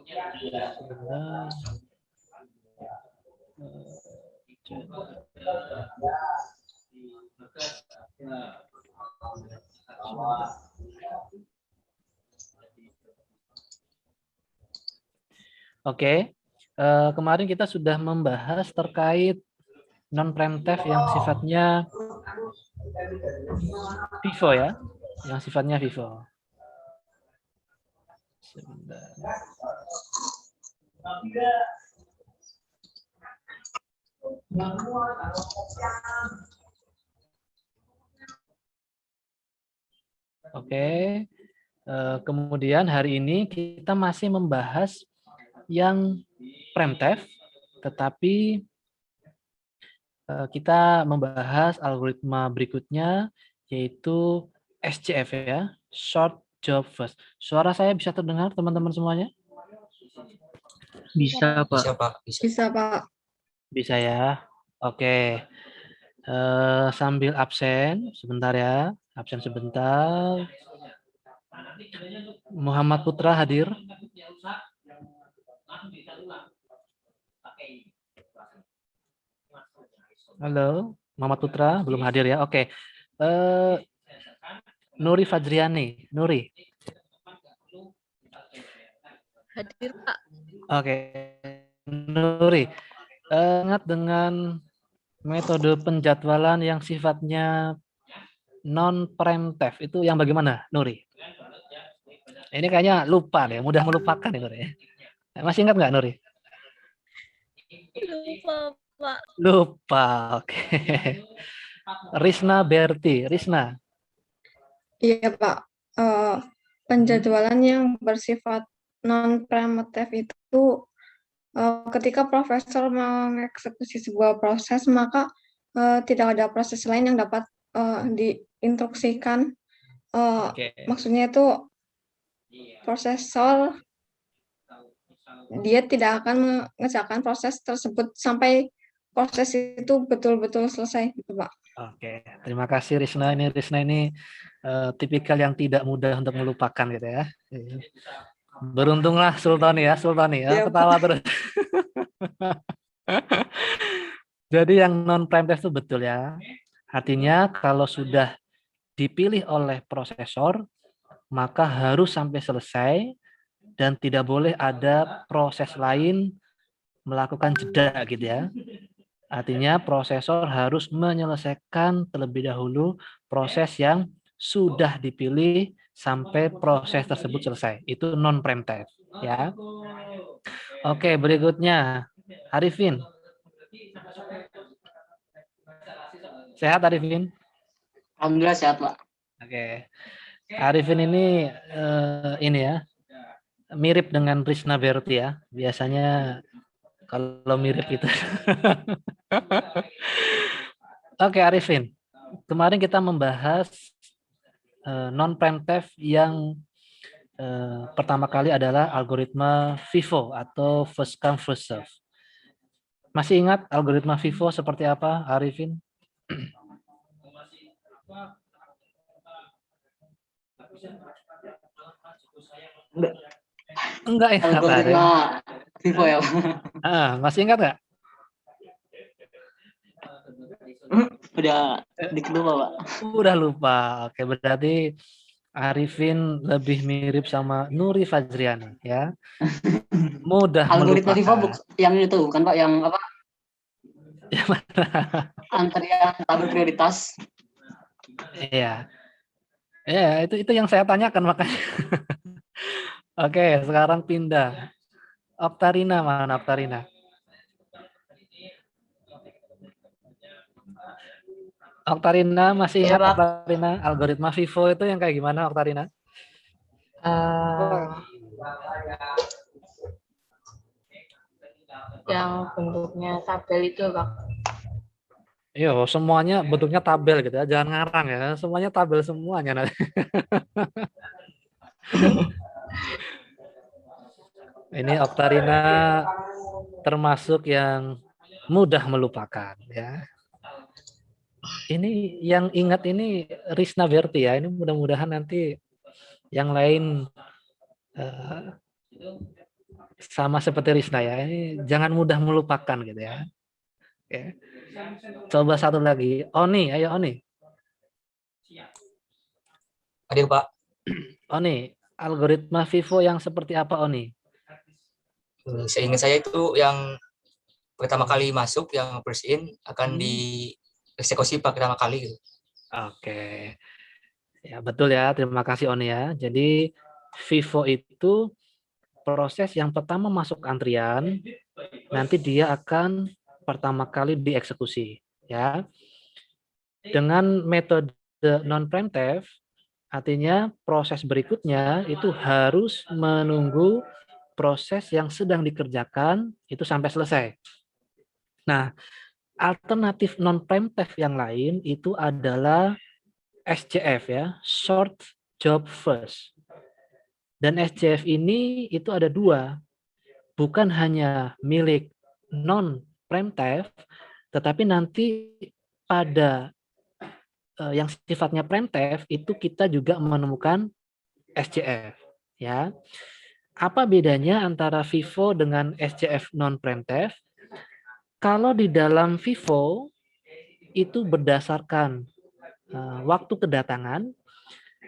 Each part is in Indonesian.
Sebentar. Oke, kemarin kita sudah membahas terkait non-preemptive yang sifatnya FIFO ya, yang sifatnya FIFO. Sebentar. Oke, kemudian hari ini kita masih membahas yang preemptive, tetapi kita membahas algoritma berikutnya yaitu SJF ya, Short Job First. Suara saya bisa terdengar teman-teman semuanya? Bisa, Pak. Bisa, Pak. Bisa, Pak. Bisa ya. Oke. Sambil absen sebentar ya. Absen sebentar. Muhammad Putra hadir. Halo, Muhammad Putra belum hadir ya. Oke. Nuri Fajriani. Nuri. Hadir, Pak. Oke. Nuri. Ingat dengan metode penjadwalan yang sifatnya non-preemptive itu yang bagaimana, Nuri? Ini kayaknya lupa deh, mudah melupakan ya, Nuri. Masih ingat nggak, Nuri? Lupa, Pak. Lupa, oke. Risna Berti, Risna. Iya, Pak. Penjadwalan yang bersifat non-preemptive itu ketika profesor mengeksekusi sebuah proses, maka tidak ada proses lain yang dapat diinstruksikan. Maksudnya itu prosesor dia tidak akan mengerjakan proses tersebut sampai proses itu betul-betul selesai, gitu, Pak. Oke, terima kasih Risna. Risna ini tipikal yang tidak mudah untuk melupakan gitu ya. Beruntunglah Sultani ya, ketawa terus. Jadi yang non-preemptive itu betul ya. Artinya kalau sudah dipilih oleh prosesor, maka harus sampai selesai dan tidak boleh ada proses lain melakukan jeda gitu ya. Artinya prosesor harus menyelesaikan terlebih dahulu proses yang sudah dipilih sampai proses tersebut selesai. Itu non-preemptive ya. Oke, berikutnya Arifin. Sehat Arifin? Alhamdulillah sehat, Pak. Oke. Arifin ini ya, mirip dengan Risna Berti ya. Biasanya kalau mirip itu. Oke, Arifin. Kemarin kita membahas non-preemptive yang pertama kali adalah algoritma FIFO atau first come first serve. Masih ingat algoritma FIFO seperti apa, Arifin? Enggak ya. Algoritma FIFO ya. Masih ingat nggak? Udah dikit lupa, Pak. Udah lupa. Oke, berarti Arifin lebih mirip sama Nuri Fajriani ya. Mudah algoritma melupakan. FIFO yang itu bukan, Pak, yang apa? Yang mana? Antrian tabel prioritas. Iya. Ya, itu yang saya tanyakan makanya. Oke, sekarang pindah. Oktarina mana Oktarina? Oktarina masih ingat Pak. Oktarina algoritma FIFO itu yang kayak gimana Oktarina? Yang bentuknya tabel itu, Pak. Iya, semuanya bentuknya tabel gitu ya, jangan ngarang ya, semuanya tabel semuanya nanti. Ini Oktarina termasuk yang mudah melupakan ya. Ini yang ingat ini Risna Berti ya, ini mudah-mudahan nanti yang lain sama seperti Risna ya. Ini jangan mudah melupakan gitu ya. Oke. Coba satu lagi. Oni, ayo Oni. Hadir, Pak. Oni, algoritma Vivo yang seperti apa Oni? Seingat saya itu yang pertama kali masuk, yang first in, akan dieksekusi Pak pertama kali gitu. Oke. Ya, betul ya. Terima kasih Oni ya. Jadi Vivo itu proses yang pertama masuk antrian, nanti dia akan pertama kali dieksekusi ya. Dengan metode non preemptive, artinya proses berikutnya itu harus menunggu proses yang sedang dikerjakan itu sampai selesai. Nah, alternatif non preemptive yang lain itu adalah SJF ya, short job first. Dan SJF ini itu ada dua, bukan hanya milik non preemptive, tetapi nanti pada yang sifatnya preemptive itu kita juga menemukan SJF ya. Apa bedanya antara Vivo dengan SJF non preemptive? Kalau di dalam Vivo itu berdasarkan waktu kedatangan,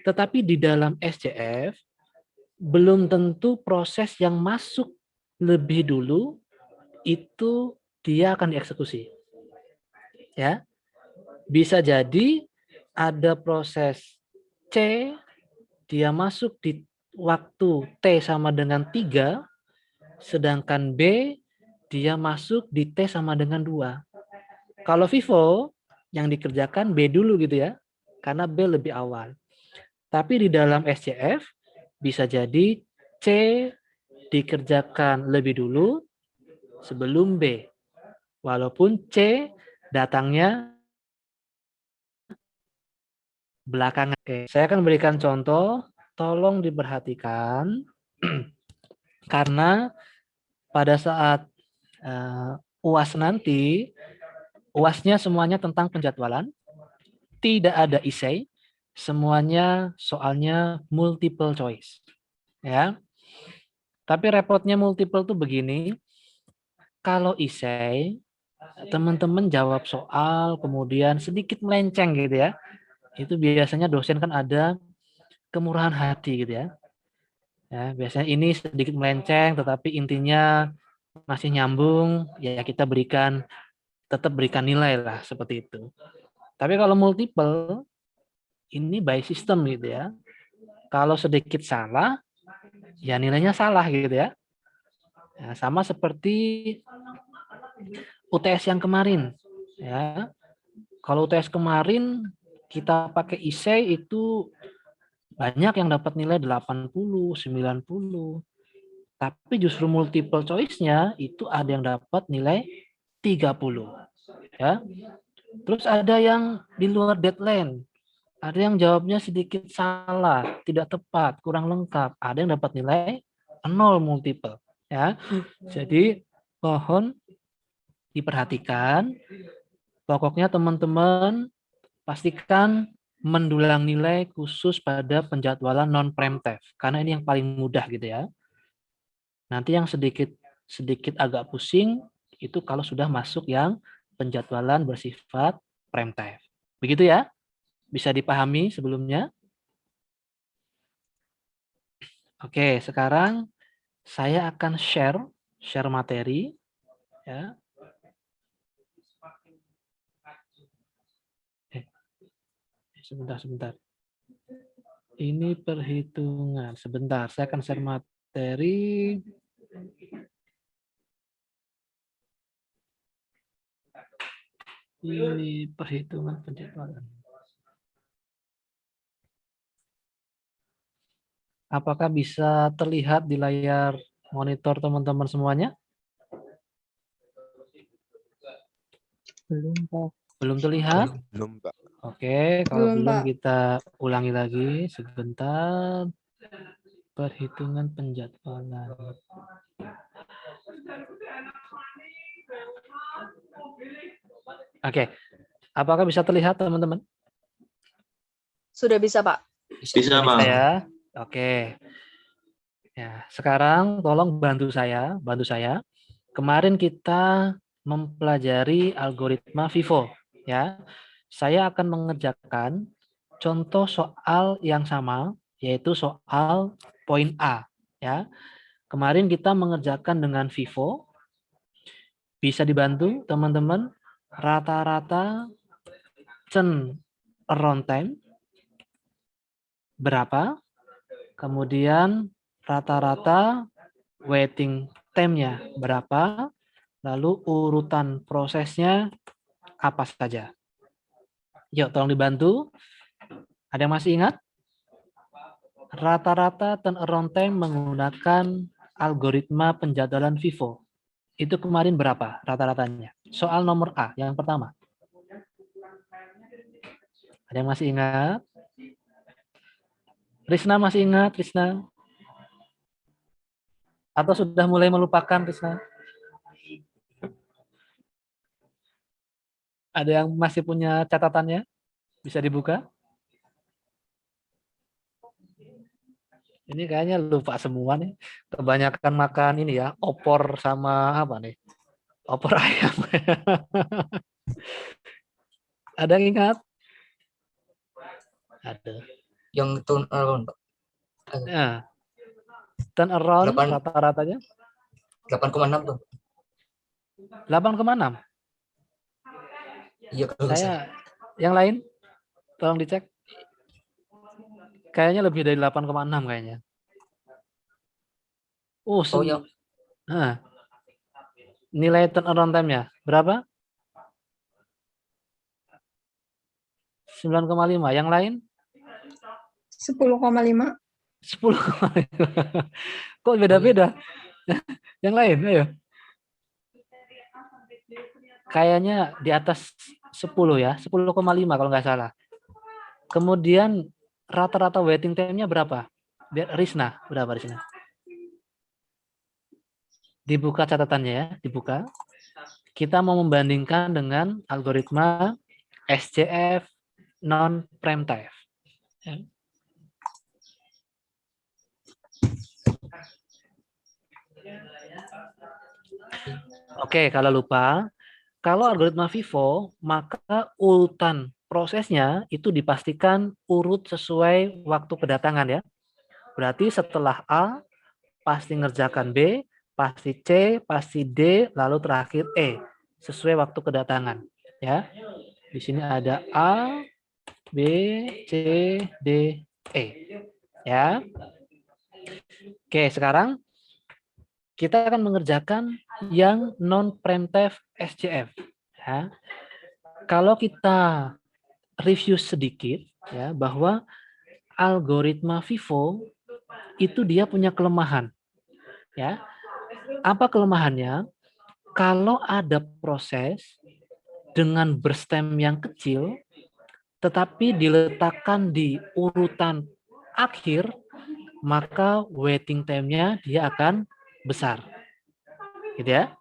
tetapi di dalam SJF belum tentu proses yang masuk lebih dulu itu dia akan dieksekusi. Ya. Bisa jadi ada proses C dia masuk di waktu T sama dengan 3, sedangkan B dia masuk di T sama dengan 2. Kalau Vivo yang dikerjakan B dulu gitu ya, karena B lebih awal. Tapi di dalam SJF bisa jadi C dikerjakan lebih dulu sebelum B. Walaupun C datangnya belakangan. Oke, saya akan berikan contoh, tolong diperhatikan karena pada saat UAS nanti, UASnya semuanya tentang penjadwalan, tidak ada essay, semuanya soalnya multiple choice. Ya. Tapi repotnya multiple tuh begini, kalau essay, teman-teman jawab soal, kemudian sedikit melenceng gitu ya, itu biasanya dosen kan ada kemurahan hati gitu ya. Ya, biasanya ini sedikit melenceng, tetapi intinya masih nyambung, ya kita tetap berikan nilai lah seperti itu. Tapi kalau multiple, ini by system gitu ya. Kalau sedikit salah, ya nilainya salah gitu ya. Nah, sama seperti UTS yang kemarin. Ya, kalau UTS kemarin kita pakai essay itu banyak yang dapat nilai 80, 90. Tapi justru multiple choice-nya itu ada yang dapat nilai 30. Ya. Terus ada yang di luar deadline. Ada yang jawabnya sedikit salah, tidak tepat, kurang lengkap. Ada yang dapat nilai 0 multiple. Ya. Jadi mohon diperhatikan. Pokoknya teman-teman pastikan mendulang nilai khusus pada penjadwalan non preemptive. Karena ini yang paling mudah gitu ya. Nanti yang sedikit agak pusing itu kalau sudah masuk yang penjadwalan bersifat preemptive. Begitu ya? Bisa dipahami sebelumnya? Oke, sekarang saya akan share materi ya. Sebentar. Ini perhitungan. Sebentar, saya akan share materi. Ini perhitungan penjadwalan. Apakah bisa terlihat di layar monitor teman-teman semuanya? Belum, Pak. Belum terlihat? Belum, Pak. Oke, kalau Belum, belum Pak. kita ulangi lagi sebentar. Perhitungan penjadwalan. Oke, apakah bisa terlihat teman-teman? Sudah bisa, Pak. Bisa, Bisa ya. Oke. Ya, sekarang tolong bantu saya, Kemarin kita mempelajari algoritma FIFO, ya. Saya akan mengerjakan contoh soal yang sama, yaitu soal poin A, ya. Kemarin kita mengerjakan dengan FIFO. Bisa dibantu, teman-teman? Rata-rata turnaround time berapa? Kemudian rata-rata waiting time-nya berapa? Lalu urutan prosesnya apa saja? Yuk, tolong dibantu. Ada yang masih ingat? Rata-rata turnaround time menggunakan algoritma penjadwalan FIFO. Itu kemarin berapa rata-ratanya? Soal nomor A, yang pertama. Ada yang masih ingat? Risna masih ingat, Risna? Atau sudah mulai melupakan, Risna? Ada yang masih punya catatannya? Bisa dibuka? Ini kayaknya lupa semua nih. Kebanyakan makan ini ya, opor sama apa nih? Opor ayam. Ada yang ingat? Ada. Yang turn around, Pak. Nah, turn around rata-ratanya 8,6 tuh. 8,6. Iya kalau nggak salah. Saya yang lain tolong dicek. Kayaknya lebih dari 8,6 kayaknya. Oh, Oh ya, nah, nilai turnaround time-nya berapa? 9,5. Yang lain? 10,5. 10,5. Kok beda-beda? Yang lain, ayo. Kayaknya di atas 10 ya, 10,5 kalau nggak salah. Kemudian rata-rata waiting time-nya berapa? Risna, berapa Risna? Dibuka catatannya ya, dibuka. Kita mau membandingkan dengan algoritma SJF non-prime time. Oke, kalau lupa, kalau algoritma FIFO, maka urutan prosesnya itu dipastikan urut sesuai waktu kedatangan ya. Berarti setelah A, pasti ngerjakan B, pasti C, pasti D, lalu terakhir E, sesuai waktu kedatangan. Ya, di sini ada A, B, C, D, E. Ya. Oke, sekarang kita akan mengerjakan yang non-preemptive SJF. Ya. Kalau kita review sedikit, ya, bahwa algoritma FIFO itu dia punya kelemahan. Ya, apa kelemahannya? Kalau ada proses dengan berstem yang kecil, tetapi diletakkan di urutan akhir, maka waiting time-nya dia akan besar. Gitu ya.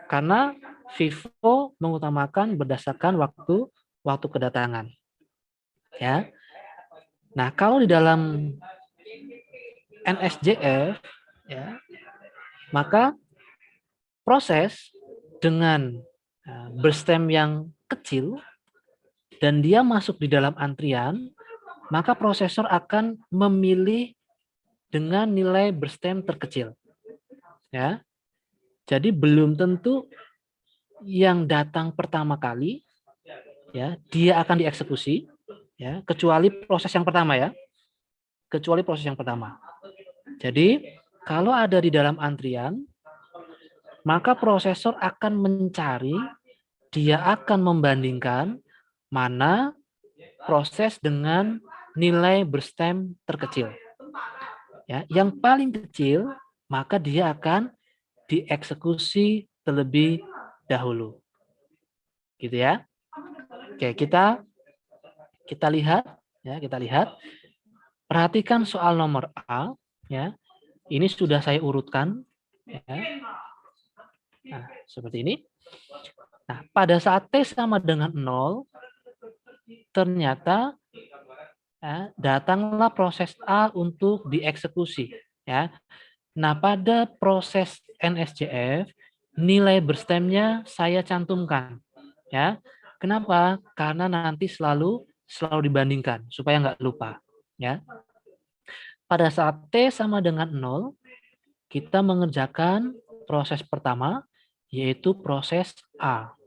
Karena FIFO mengutamakan berdasarkan waktu kedatangan. Ya. Nah, kalau di dalam NSJF ya, maka proses dengan berstem yang kecil dan dia masuk di dalam antrian, maka prosesor akan memilih dengan nilai berstem terkecil. Ya. Jadi belum tentu yang datang pertama kali ya, dia akan dieksekusi ya, kecuali proses yang pertama ya. Kecuali proses yang pertama. Jadi, kalau ada di dalam antrian, maka prosesor akan mencari, dia akan membandingkan mana proses dengan nilai berstem terkecil. Ya, yang paling kecil, maka dia akan dieksekusi terlebih dahulu. Gitu ya. Oke, kita lihat ya, kita lihat. Perhatikan soal nomor A ya. Ini sudah saya urutkan ya. Nah, seperti ini. Nah, pada saat T sama dengan 0, ternyata ya, datanglah proses A untuk dieksekusi. Ya. Nah, pada proses NSJF, nilai berstemnya saya cantumkan. Ya. Kenapa? Karena nanti selalu dibandingkan supaya nggak lupa. Ya. Pada saat T sama dengan 0, kita mengerjakan proses pertama, yaitu proses A.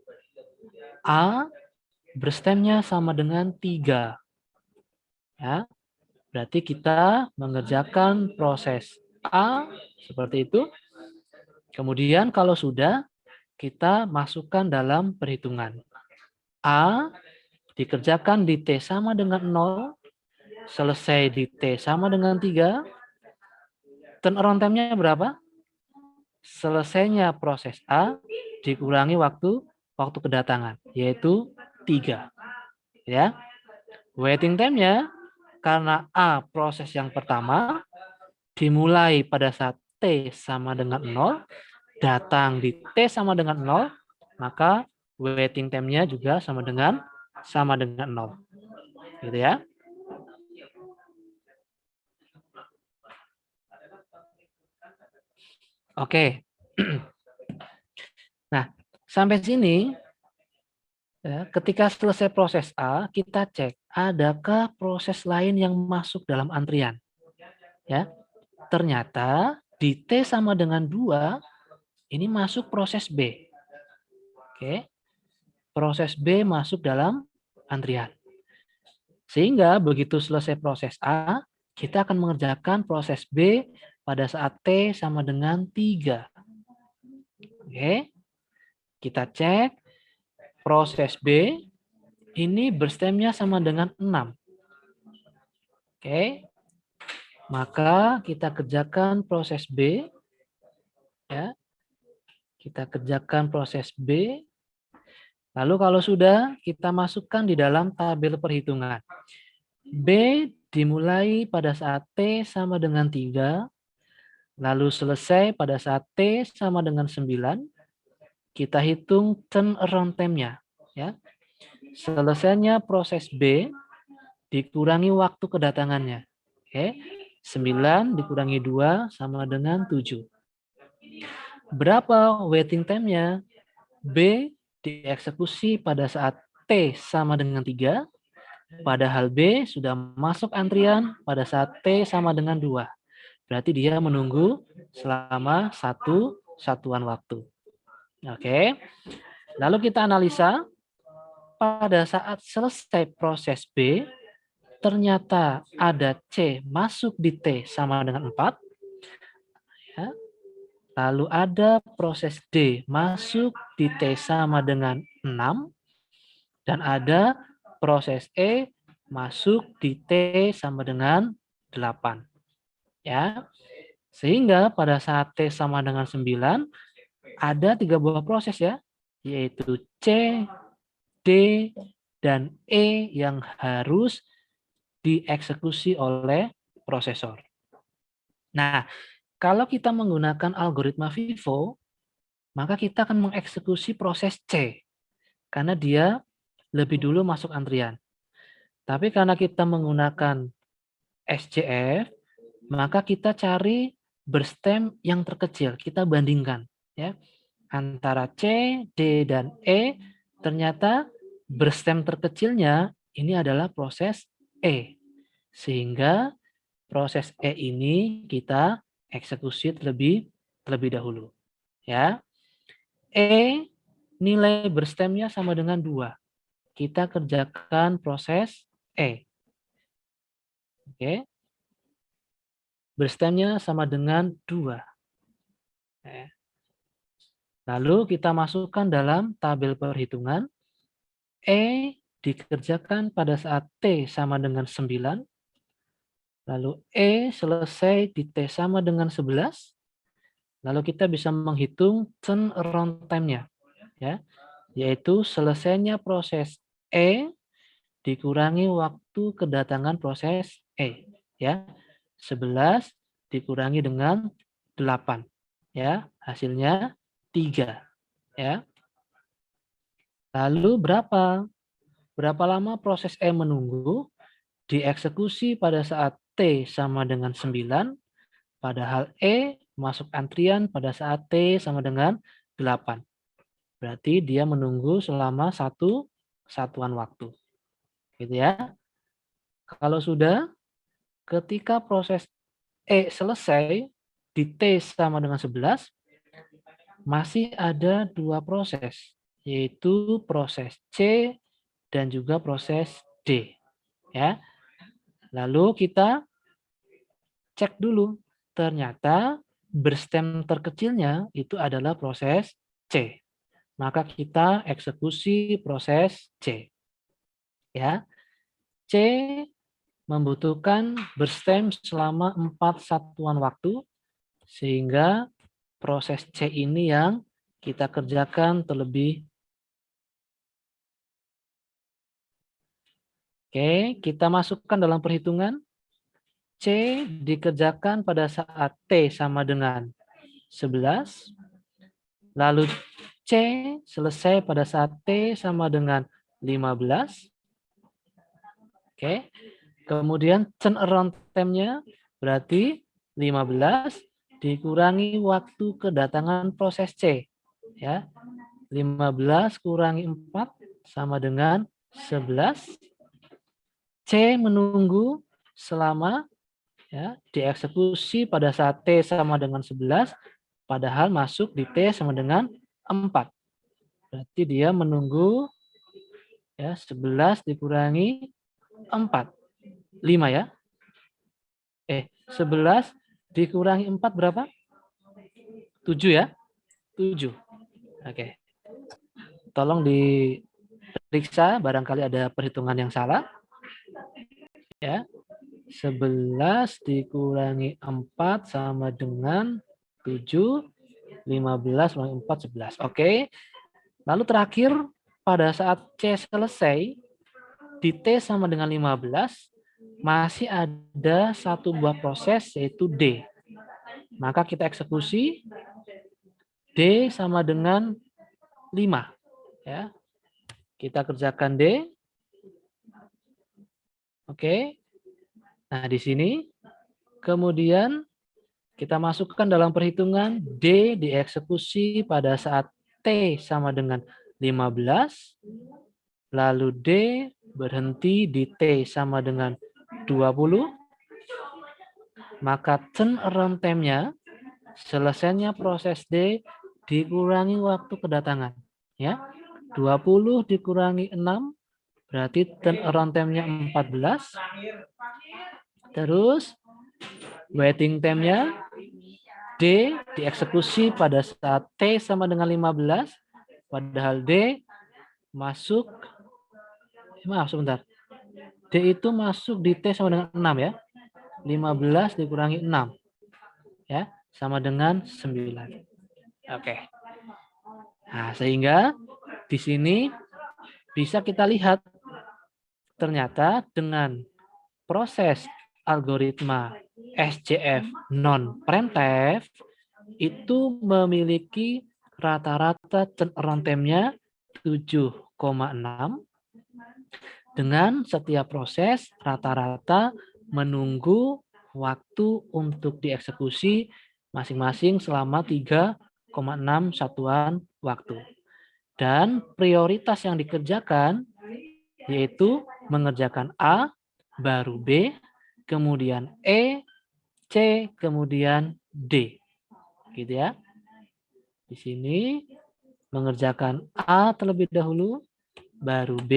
A berstemnya sama dengan 3. Ya. Berarti kita mengerjakan proses A seperti itu. Kemudian kalau sudah, kita masukkan dalam perhitungan. A dikerjakan di T sama dengan 0, selesai di T sama dengan 3. Turnaround time-nya berapa? Selesainya proses A dikurangi waktu kedatangan, yaitu 3. Ya. Waiting time-nya karena A proses yang pertama dimulai pada saat T sama dengan 0, datang di T sama dengan 0, maka waiting time-nya juga sama dengan 0. Gitu ya. Oke. Nah, sampai sini ya, ketika selesai proses A, kita cek adakah proses lain yang masuk dalam antrian. Ya. Ternyata di T sama dengan 2 ini masuk proses B. Oke. Proses B masuk dalam antrian. Sehingga begitu selesai proses A, kita akan mengerjakan proses B pada saat T sama dengan 3. Oke. Kita cek proses B ini berstemnya sama dengan 6. Oke. Maka kita kerjakan proses B. Ya. Kita kerjakan proses B. Lalu kalau sudah, kita masukkan di dalam tabel perhitungan. B dimulai pada saat T sama dengan 3. Lalu selesai pada saat T sama dengan 9. Kita hitung turnaround time-nya. Ya. Selesainya proses B dikurangi waktu kedatangannya. Oke. 9 dikurangi 2 sama dengan 7. Berapa waiting time-nya? B dieksekusi pada saat T sama dengan 3, padahal B sudah masuk antrian pada saat T sama dengan 2. Berarti dia menunggu selama 1 satuan waktu. Oke. Lalu kita analisa, pada saat selesai proses B, ternyata ada C masuk di T sama dengan 4. Ya. Lalu ada proses D masuk di T sama dengan 6. Dan ada proses E masuk di T sama dengan 8. Ya. Sehingga pada saat T sama dengan 9, ada 3 buah proses ya, yaitu C, D, dan E yang harus dieksekusi oleh prosesor. Nah, kalau kita menggunakan algoritma FIFO, maka kita akan mengeksekusi proses C, karena dia lebih dulu masuk antrian. Tapi karena kita menggunakan SJF, maka kita cari berstem yang terkecil, kita bandingkan ya. Antara C, D, dan E, ternyata berstem terkecilnya ini adalah proses E. Sehingga proses E ini kita eksekusi terlebih dahulu. Ya. E nilai berstemnya sama dengan 2. Kita kerjakan proses E. Oke. Berstemnya sama dengan 2. Lalu kita masukkan dalam tabel perhitungan. E dikerjakan pada saat T sama dengan 9. Lalu E selesai di T sama dengan 11. Lalu kita bisa menghitung turnaround time-nya. Ya, yaitu selesainya proses E dikurangi waktu kedatangan proses E. Ya, 11 dikurangi dengan 8. Ya, hasilnya 3. Ya. Lalu berapa lama proses E menunggu? Dieksekusi pada saat T sama dengan 9, Padahal E masuk antrian pada saat T sama dengan 8. Berarti dia menunggu selama 1 satuan waktu. Gitu ya. Kalau sudah, ketika proses E selesai, di T sama dengan 11, masih ada 2 proses, yaitu proses C dan juga proses D. Ya. Lalu kita cek dulu, ternyata berstem terkecilnya itu adalah proses C. Maka kita eksekusi proses C. Ya. C membutuhkan berstem selama 4 satuan waktu, sehingga proses C ini yang kita kerjakan terlebih. Oke, kita masukkan dalam perhitungan. C dikerjakan pada saat T sama dengan 11. Lalu C selesai pada saat T sama dengan 15. Oke. Kemudian turnaround time-nya berarti 15 dikurangi waktu kedatangan proses C. Ya. 15 kurangi 4 sama dengan 11. C menunggu selama, ya, dieksekusi pada saat T sama dengan 11, padahal masuk di T sama dengan 4. Berarti dia menunggu, ya, 11 dikurangi 4. 5 ya. 11 dikurangi 4 berapa? 7 ya? 7. Oke. Tolong diperiksa barangkali ada perhitungan yang salah. Ya. 11 dikurangi 4 sama dengan 7. 15 kurangi 4, 11. Oke. Lalu terakhir, pada saat C selesai, di T sama dengan 15, masih ada 1 buah proses, yaitu D. Maka kita eksekusi, D sama dengan 5. Ya. Kita kerjakan D. Oke. Nah, di sini kemudian kita masukkan dalam perhitungan D dieksekusi pada saat T sama dengan 15, lalu D berhenti di T sama dengan 20, maka turnaround time-nya, selesainya proses D dikurangi waktu kedatangan. Ya, 20 dikurangi 6, berarti turnaround time-nya 14. Terus waiting time-nya D dieksekusi pada saat T sama dengan 15, padahal D masuk, maaf sebentar, D itu masuk di T sama dengan 6 ya. 15 dikurangi 6. Ya, sama dengan 9. Oke. Nah, sehingga di sini bisa kita lihat ternyata dengan proses algoritma SJF non-preemptive itu memiliki rata-rata turnaround time-nya 7,6 dengan setiap proses rata-rata menunggu waktu untuk dieksekusi masing-masing selama 3,6 satuan waktu. Dan prioritas yang dikerjakan yaitu mengerjakan A, baru B, kemudian E, C, kemudian D. Gitu ya. Di sini mengerjakan A terlebih dahulu, baru B,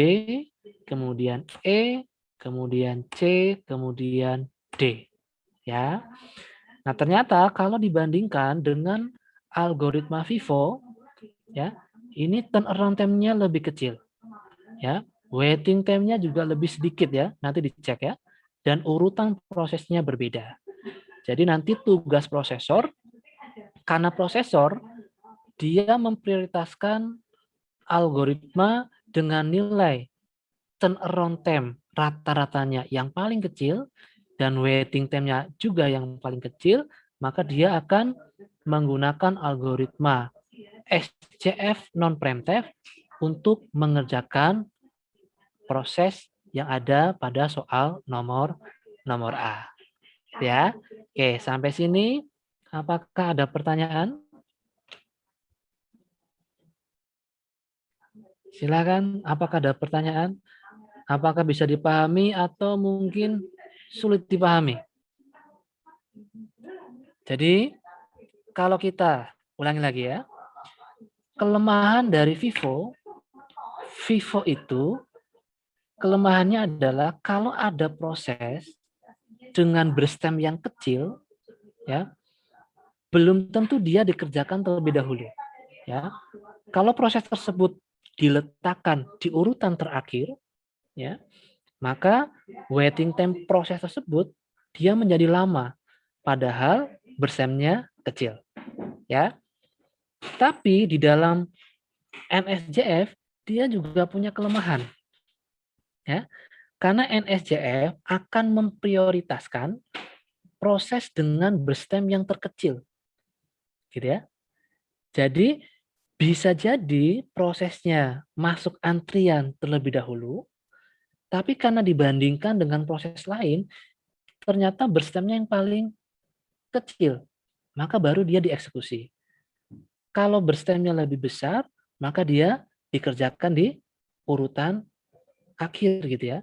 kemudian E, kemudian C, kemudian D. Ya. Nah, ternyata kalau dibandingkan dengan algoritma FIFO, ya, ini turnaround time-nya lebih kecil. Ya. Waiting time-nya juga lebih sedikit ya, nanti dicek ya. Dan urutan prosesnya berbeda. Jadi nanti tugas prosesor, karena prosesor dia memprioritaskan algoritma dengan nilai turnaround time rata-ratanya yang paling kecil dan waiting time-nya juga yang paling kecil, maka dia akan menggunakan algoritma SJF non-preemptive untuk mengerjakan proses yang ada pada soal nomor A. Ya. Oke, sampai sini apakah ada pertanyaan? Silakan, apakah ada pertanyaan? Apakah bisa dipahami atau mungkin sulit dipahami? Jadi, kalau kita ulangi lagi ya, kelemahan dari Vivo itu kelemahannya adalah kalau ada proses dengan berstem yang kecil, ya, belum tentu dia dikerjakan terlebih dahulu. Ya, kalau proses tersebut diletakkan di urutan terakhir, ya, maka waiting time proses tersebut dia menjadi lama, padahal berstemnya kecil. Ya, tapi di dalam NSJF dia juga punya kelemahan, ya, karena NSJF akan memprioritaskan proses dengan berstem yang terkecil, gitu ya. Jadi bisa jadi prosesnya masuk antrian terlebih dahulu, tapi karena dibandingkan dengan proses lain, ternyata berstemnya yang paling kecil, maka baru dia dieksekusi. Kalau berstemnya lebih besar, maka dia dikerjakan di urutan akhir gitu ya.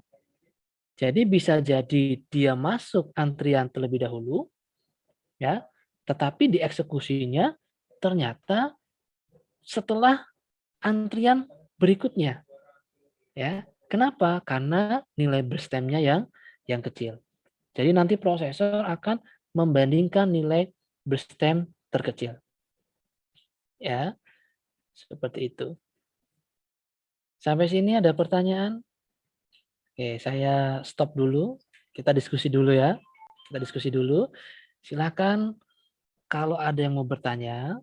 Jadi bisa jadi dia masuk antrian terlebih dahulu, ya, tetapi dieksekusinya ternyata setelah antrian berikutnya, ya. Kenapa? Karena nilai berstemnya yang kecil. Jadi nanti prosesor akan membandingkan nilai berstem terkecil. Ya, seperti itu. Sampai sini ada pertanyaan? Oke, saya stop dulu. Kita diskusi dulu ya. Kita diskusi dulu. Silakan kalau ada yang mau bertanya.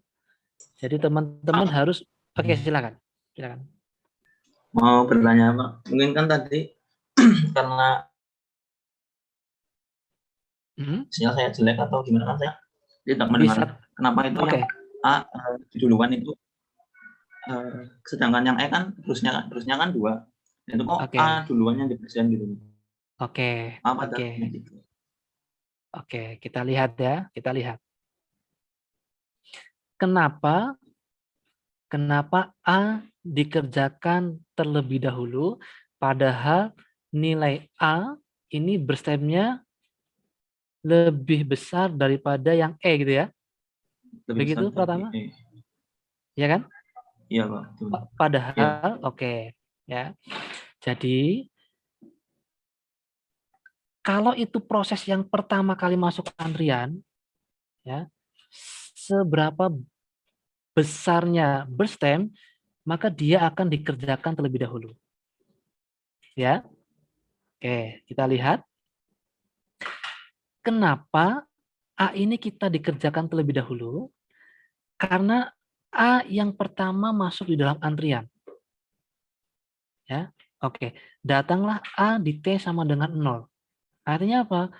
Jadi teman-teman harus, oke, silakan. Silakan. Mau bertanya Pak, mungkin kan tadi karena sinyal saya jelek atau gimana kan saya tidak mendengar. Kenapa itu yang A duluan itu, sedangkan yang E kan terusnya kan 2. Itu kok A duluan yang dipresent gitu. Oke. Oke, kita lihat ya, kita lihat. Kenapa A dikerjakan terlebih dahulu, padahal nilai A ini berstemnya lebih besar daripada yang E gitu ya? Begitu pertama? Ya kan? Iya Pak. Padahal, oke, ya. Jadi kalau itu proses yang pertama kali masuk antrian, ya, seberapa besarnya berstem, maka dia akan dikerjakan terlebih dahulu. Ya. Oke, kita lihat. Kenapa A ini kita dikerjakan terlebih dahulu? Karena A yang pertama masuk di dalam antrian. Ya. Oke, datanglah A di T sama dengan 0. Artinya apa?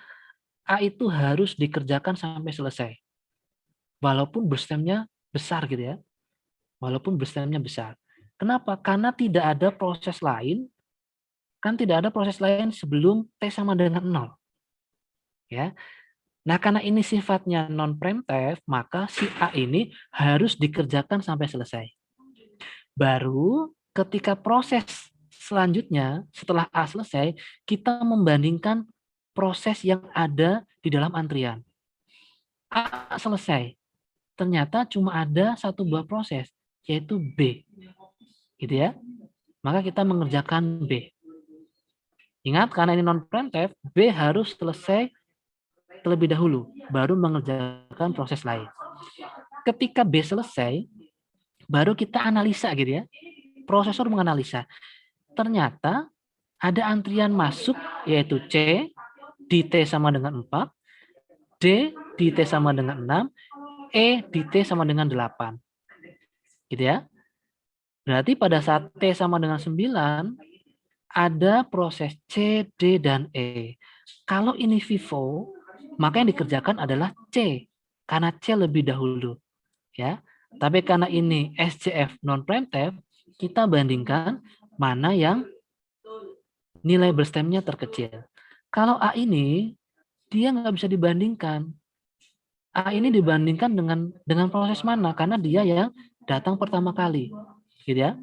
A itu harus dikerjakan sampai selesai. Walaupun berstemnya besar gitu ya. Walaupun berstemnya besar. Kenapa? Karena tidak ada proses lain. Kan tidak ada proses lain sebelum T sama dengan 0. Ya. Nah, karena ini sifatnya non-preemptive, maka si A ini harus dikerjakan sampai selesai. Baru ketika proses selanjutnya, setelah A selesai, kita membandingkan proses yang ada di dalam antrian. A selesai. Ternyata cuma ada satu buah proses, yaitu B. Gitu ya. Maka kita mengerjakan B. Ingat, karena ini non-preemptive, B harus selesai terlebih dahulu, baru mengerjakan proses lain. Ketika B selesai, baru kita analisa gitu ya. Prosesor menganalisa. Ternyata ada antrian masuk, yaitu C di T sama dengan 4, D di T sama dengan 6, E di T sama dengan 8. Gitu ya. Berarti pada saat T sama dengan 9, ada proses C, D, dan E. Kalau ini Vivo, maka yang dikerjakan adalah C, karena C lebih dahulu. Ya. Tapi karena ini SJF non-preemptive, kita bandingkan mana yang nilai berstemnya terkecil. Kalau A ini dia nggak bisa dibandingkan. A ini dibandingkan dengan proses mana? Karena dia yang datang pertama kali, gitu ya.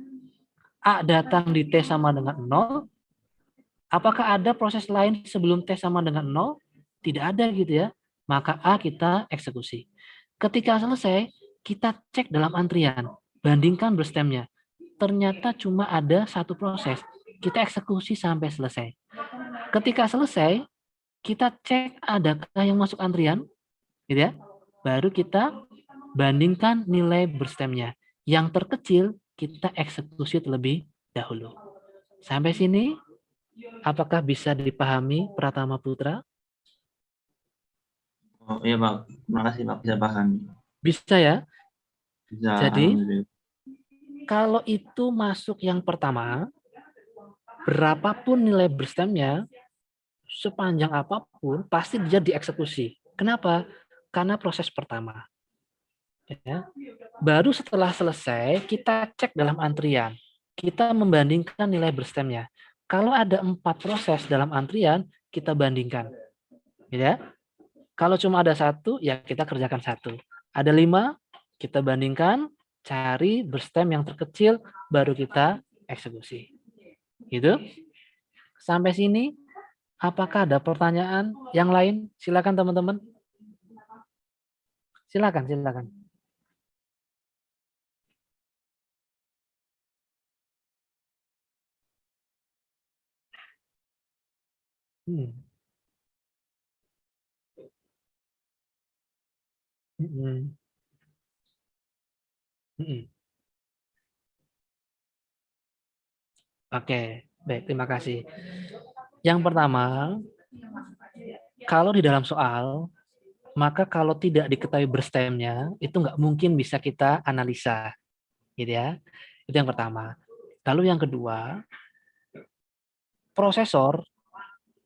A datang di T sama dengan 0. Apakah ada proses lain sebelum T sama dengan 0? Tidak ada gitu ya. Maka A kita eksekusi. Ketika selesai, kita cek dalam antrian. Bandingkan berstemnya. Ternyata cuma ada satu proses. Kita eksekusi sampai selesai. Ketika selesai, kita cek adakah yang masuk antrian, gitu ya. Baru kita bandingkan nilai berstemnya. Yang terkecil kita eksekusi terlebih dahulu. Sampai sini, apakah bisa dipahami Pratama Putra? Oh iya Pak, terima kasih Pak, bisa paham. Bisa ya? Bisa. Jadi, kalau itu masuk yang pertama, berapapun nilai berstemnya, sepanjang apapun, pasti dia dieksekusi. Kenapa? Karena proses pertama. Ya. Baru setelah selesai, kita cek dalam antrian. Kita membandingkan nilai berstemnya. Kalau ada 4 proses dalam antrian, kita bandingkan. Ya. Kalau cuma ada 1, ya kita kerjakan 1. Ada 5, kita bandingkan, cari berstem yang terkecil, baru kita eksekusi. Gitu. Sampai sini, apakah ada pertanyaan yang lain? Silakan teman-teman. Silakan. Oke, baik, terima kasih. Yang pertama, kalau di dalam soal, maka kalau tidak diketahui berstemnya, itu nggak mungkin bisa kita analisa, gitu ya. Itu yang pertama. Lalu yang kedua, prosesor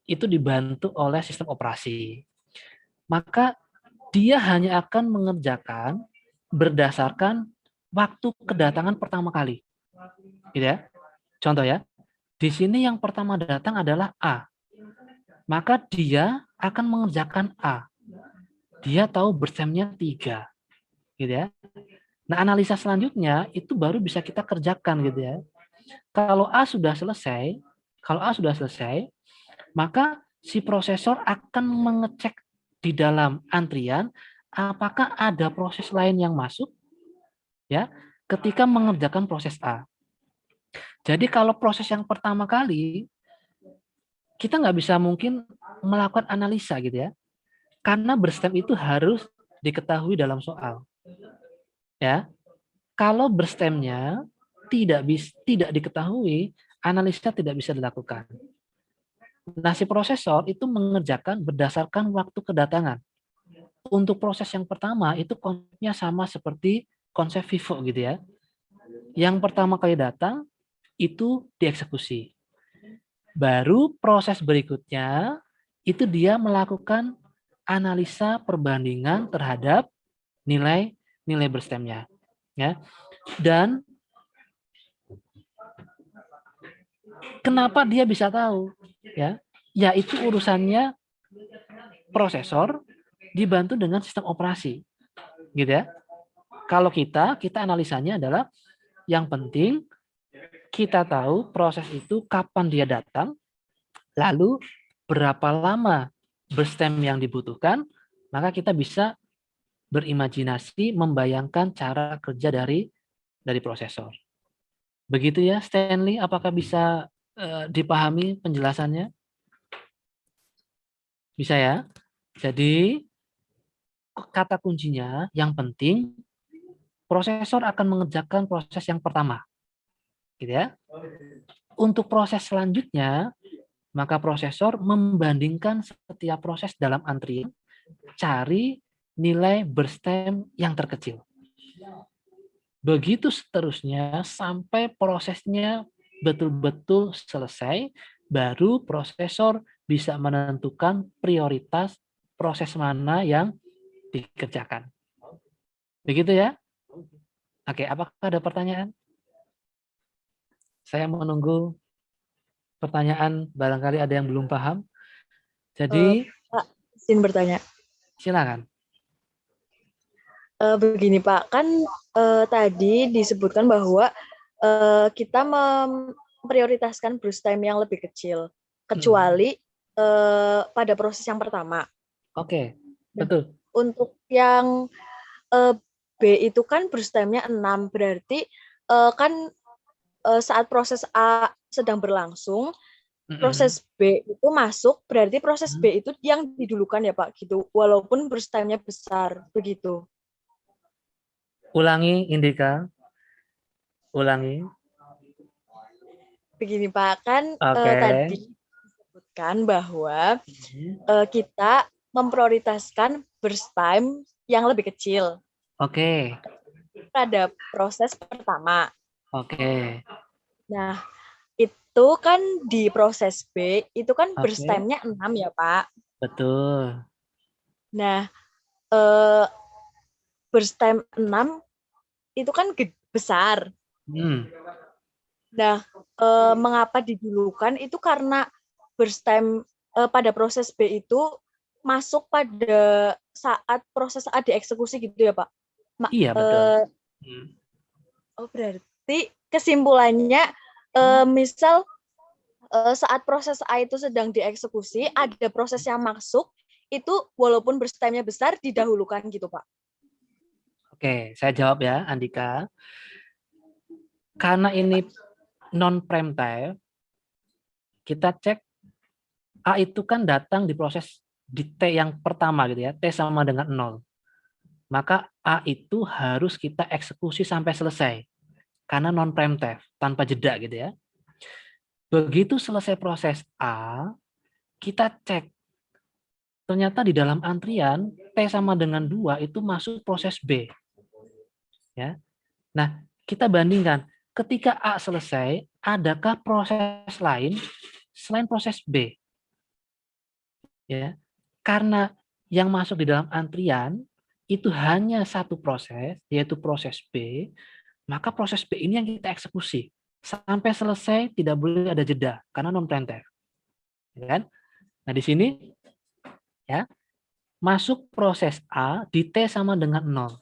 itu dibantu oleh sistem operasi. Maka dia hanya akan mengerjakan berdasarkan waktu kedatangan pertama kali. Gitu ya. Contoh ya, di sini yang pertama datang adalah A. Maka dia akan mengerjakan A. Dia tahu berstemnya 3. Gitu ya. Nah, analisa selanjutnya itu baru bisa kita kerjakan gitu ya. Kalau A sudah selesai, maka si prosesor akan mengecek di dalam antrian apakah ada proses lain yang masuk ya ketika mengerjakan proses A. Jadi kalau proses yang pertama kali kita nggak bisa mungkin melakukan analisa gitu ya. Karena berstem itu harus diketahui dalam soal. Ya. Kalau berstemnya tidak diketahui, analisa tidak bisa dilakukan. Nah, si prosesor itu mengerjakan berdasarkan waktu kedatangan. Untuk proses yang pertama itu konsepnya sama seperti konsep FIFO gitu ya. Yang pertama kali datang itu dieksekusi. Baru proses berikutnya itu dia melakukan analisa perbandingan terhadap nilai berstemnya. Ya. Dan kenapa dia bisa tahu? Ya, yaitu urusannya prosesor dibantu dengan sistem operasi, gitu ya. Kalau kita analisanya adalah yang penting kita tahu proses itu kapan dia datang, lalu berapa lama berstem yang dibutuhkan, maka kita bisa berimajinasi membayangkan cara kerja dari prosesor. Begitu ya, Stanley, apakah bisa dipahami penjelasannya? Bisa ya? Jadi, kata kuncinya yang penting, prosesor akan mengerjakan proses yang pertama. Gitu ya. Untuk proses selanjutnya, maka prosesor membandingkan setiap proses dalam antrian, cari nilai berstem yang terkecil. Begitu seterusnya sampai prosesnya betul-betul selesai, baru prosesor bisa menentukan prioritas proses mana yang dikerjakan. Begitu ya? Oke, apakah ada pertanyaan? Saya menunggu pertanyaan, barangkali ada yang belum paham. Jadi, Pak, izin bertanya. Silakan. Begini Pak, kan tadi disebutkan bahwa kita memprioritaskan burst time yang lebih kecil, kecuali pada proses yang pertama. Oke, Nah, betul. untuk yang B itu kan burst time-nya 6, berarti kan saat proses A sedang berlangsung, proses B itu masuk, berarti proses B itu yang didulukan ya Pak, gitu, walaupun burst time-nya besar, begitu. Ulangi, Indika. Ulangi. Begini Pak, kan Oke. tadi disebutkan bahwa kita memprioritaskan burst time yang lebih kecil Oke. pada proses pertama. Oke. Nah, itu kan di proses B, itu kan Oke. burst time-nya 6 ya Pak. Betul. Nah, burst time 6 itu kan besar. Nah, mengapa didulukan itu karena burst time pada proses B itu masuk pada saat proses A dieksekusi gitu ya Pak? Iya, betul. Oh, berarti kesimpulannya misal saat proses A itu sedang dieksekusi, ada proses yang masuk, itu walaupun burst time-nya besar didahulukan gitu Pak? Oke, saya jawab ya, Andika. Karena ini non-prime time, kita cek A itu kan datang di proses di T yang pertama gitu ya, T sama dengan 0. Maka A itu harus kita eksekusi sampai selesai. Karena non-prime time, tanpa jeda gitu ya. Begitu selesai proses A, kita cek. Ternyata di dalam antrian, T sama dengan 2 itu masuk proses B. Ya. Nah, kita bandingkan. Ketika A selesai, adakah proses lain selain proses B? Ya, karena yang masuk di dalam antrian itu hanya satu proses, yaitu proses B, maka proses B ini yang kita eksekusi sampai selesai, tidak boleh ada jeda karena non preemptive. Ya kan? Nah, di sini ya masuk proses A di T sama dengan 0.